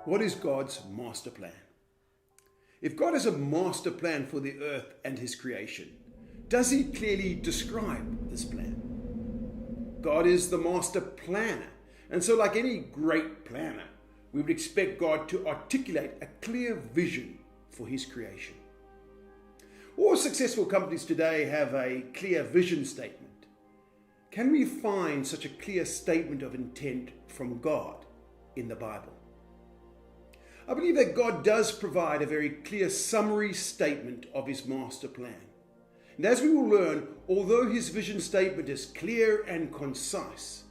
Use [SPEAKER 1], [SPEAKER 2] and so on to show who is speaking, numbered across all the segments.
[SPEAKER 1] What is God's master plan? If God has a master plan for the earth and his creation, does he clearly describe this plan? God is the master planner, and so like any great planner, we would expect God to articulate a clear vision for his creation. All successful companies today have a clear vision statement. Can we find such a clear statement of intent from God in the Bible? I believe that God does provide a very clear summary statement of his master plan. And as we will learn, although his vision statement is clear and concise,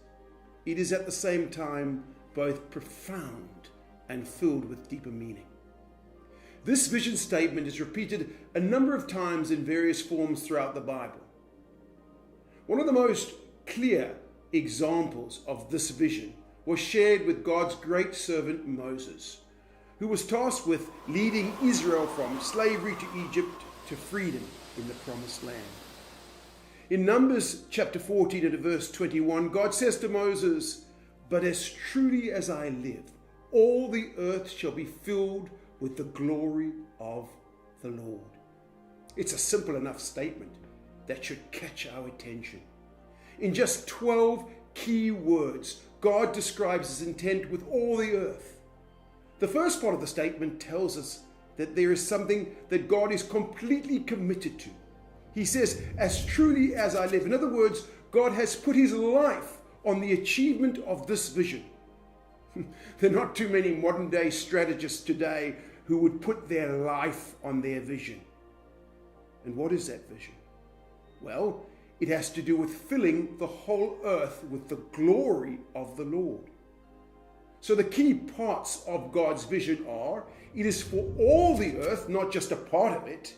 [SPEAKER 1] it is at the same time both profound and filled with deeper meaning. This vision statement is repeated a number of times in various forms throughout the Bible. One of the most clear examples of this vision was shared with God's great servant Moses, who was tasked with leading Israel from slavery to Egypt to freedom in the promised land. In Numbers chapter 14 and verse 21, God says to Moses, "But as truly as I live, all the earth shall be filled with the glory of the Lord." It's a simple enough statement that should catch our attention. In just 12 key words, God describes his intent with all the earth. The first part of the statement tells us that there is something that God is completely committed to. He says, "As truly as I live." In other words, God has put his life on the achievement of this vision. There are not too many modern day strategists today who would put their life on their vision. And what is that vision? Well, it has to do with filling the whole earth with the glory of the Lord. So the key parts of God's vision are, it is for all the earth, not just a part of it.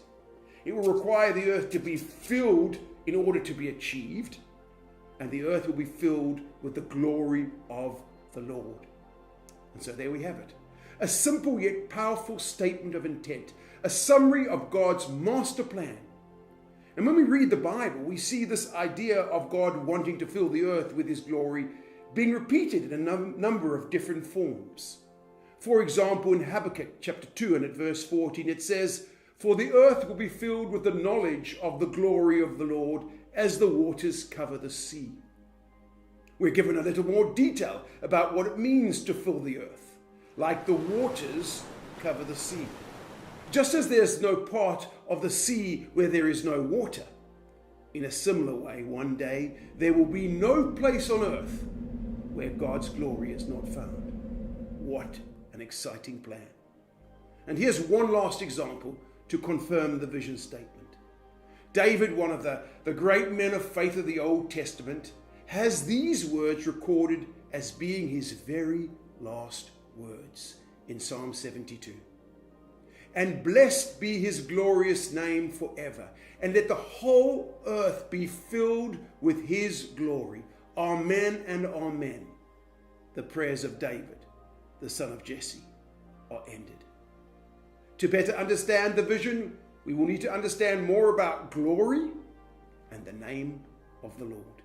[SPEAKER 1] It will require the earth to be filled in order to be achieved, and the earth will be filled with the glory of the Lord. And so there we have it. A simple yet powerful statement of intent, a summary of God's master plan. And when we read the Bible, we see this idea of God wanting to fill the earth with his glory being repeated in a number of different forms. For example, in Habakkuk chapter 2 and at verse 14, it says, "For the earth will be filled with the knowledge of the glory of the Lord as the waters cover the sea." We're given a little more detail about what it means to fill the earth, like the waters cover the sea. Just as there's no part of the sea where there is no water, in a similar way, one day there will be no place on earth where God's glory is not found. What an exciting plan. And here's one last example to confirm the vision statement. David, one of the great men of faith of the Old Testament, has these words recorded as being his very last words in Psalm 72. "And blessed be his glorious name forever, and let the whole earth be filled with his glory. Amen and amen." The prayers of David, the son of Jesse, are ended. To better understand the vision, we will need to understand more about glory and the name of the Lord.